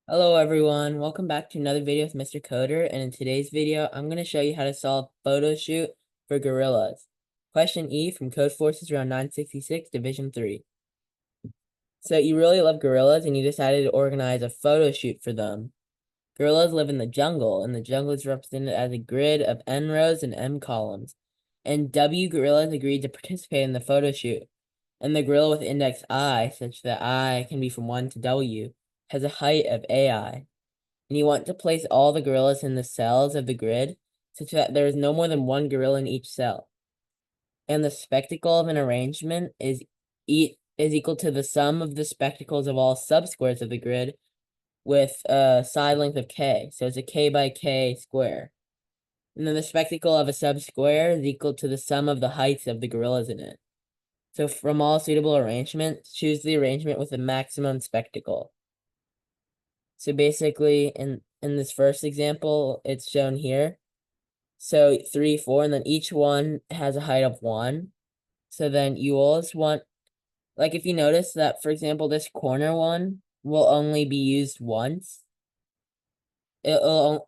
Hello everyone, welcome back to another video with Mr. Coder, and in today's video, I'm going to show you how to solve Photoshoot for gorillas. Question E from Codeforces Round 966, Division 3. So you really love gorillas and you decided to organize a photo shoot for them. Gorillas live in the jungle, and the jungle is represented as a grid of N rows and M columns. And W gorillas agreed to participate in the photo shoot. And the gorilla with index I, such that I can be from 1 to W, has a height of AI. And you want to place all the gorillas in the cells of the grid such that there is no more than one gorilla in each cell. And the spectacle of an arrangement is equal to the sum of the spectacles of all subsquares of the grid with a side length of k. So it's a k by k square. And then the spectacle of a subsquare is equal to the sum of the heights of the gorillas in it. So from all suitable arrangements, choose the arrangement with the maximum spectacle. So basically, in this first example, it's shown here. So 3, 4, and then each one has a height of 1. So then you always want, like if you notice that, for example, this corner one will only be used once. It'll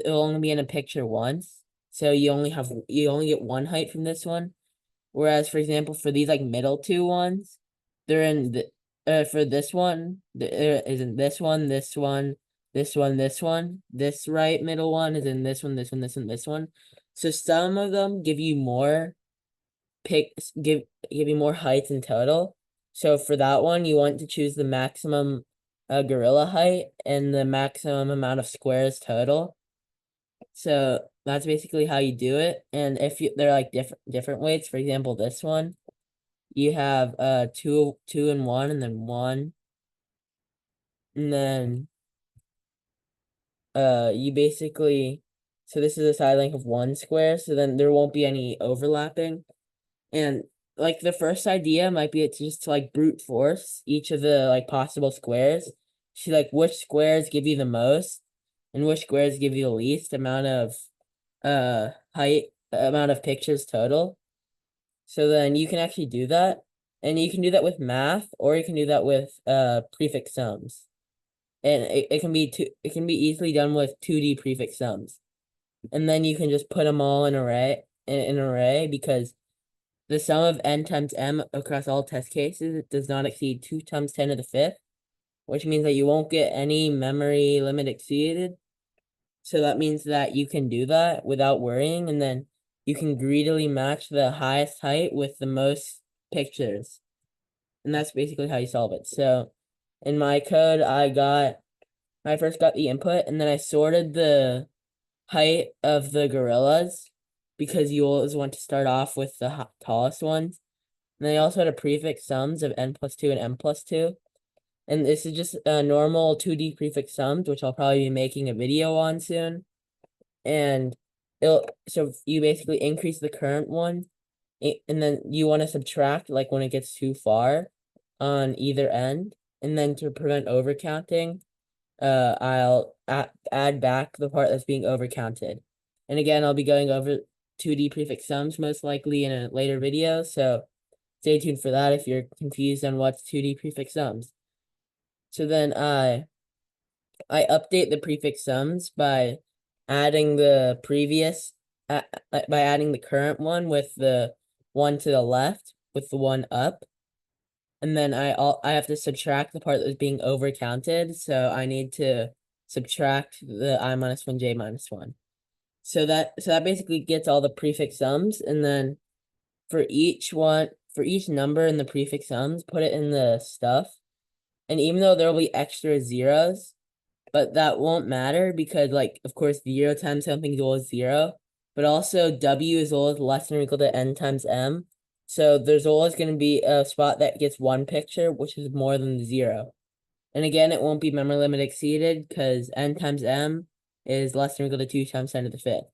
only be in a picture once. So you only get one height from this one. Whereas, for example, for these like middle two ones, they're in the for this one, there is in this one, this one, this one, this one. This right middle one is in this one, this one, this one, this one. So some of them give you more give you more heights in total. So for that one, you want to choose the maximum gorilla height and the maximum amount of squares total. So that's basically how you do it. And if they're like different weights, for example, this one, you have two and one, and then one, and then you basically, so this is a side length of 1 square, so then there won't be any overlapping. And like the first idea might be to just like brute force each of the like possible squares. See like which squares give you the most and which squares give you the least amount of amount of pictures total. So then you can actually do that. And you can do that with math, or you can do that with prefix sums. And it can be easily done with 2D prefix sums. And then you can just put them all in an array because the sum of n times m across all test cases does not exceed 2 times 10 to the 5th, which means that you won't get any memory limit exceeded. So that means that you can do that without worrying, and then you can greedily match the highest height with the most pictures. And that's basically how you solve it. So in my code, I first got the input, and then I sorted the height of the gorillas because you always want to start off with the tallest ones. And then I also had a prefix sums of n plus 2 and m plus 2. And this is just normal 2D prefix sums, which I'll probably be making a video on soon. And so you basically increase the current one, and then you want to subtract like when it gets too far on either end. And then to prevent overcounting, I'll add back the part that's being overcounted. And again, I'll be going over 2D prefix sums most likely in a later video, so stay tuned for that if you're confused on what's 2D prefix sums. So then I update the prefix sums by adding the previous by adding the current one with the one to the left with the one up. And then I have to subtract the part that's being overcounted, so I need to subtract the I minus 1, j minus 1. So that basically gets all the prefix sums, and then for each number in the prefix sums, put it in the stuff. And even though there will be extra zeros, but that won't matter because, like, of course, 0 times something is always 0, but also W is always less than or equal to n times m. So there's always going to be a spot that gets one picture, which is more than the 0. And again, it won't be memory limit exceeded because n times m is less than or equal to 2 times 10 to the 5th.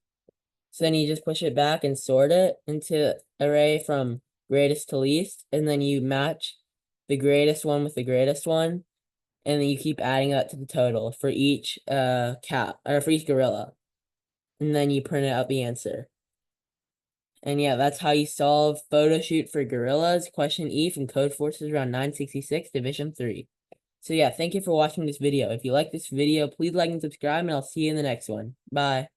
So then you just push it back and sort it into array from greatest to least, and then you match the greatest one with the greatest one, and then you keep adding that to the total for each cat or for each gorilla, and then you print out the answer. And yeah, that's how you solve Photoshoot for gorillas. Question E from Codeforces Round 966, Division 3. So yeah, thank you for watching this video. If you like this video, please like and subscribe, and I'll see you in the next one. Bye.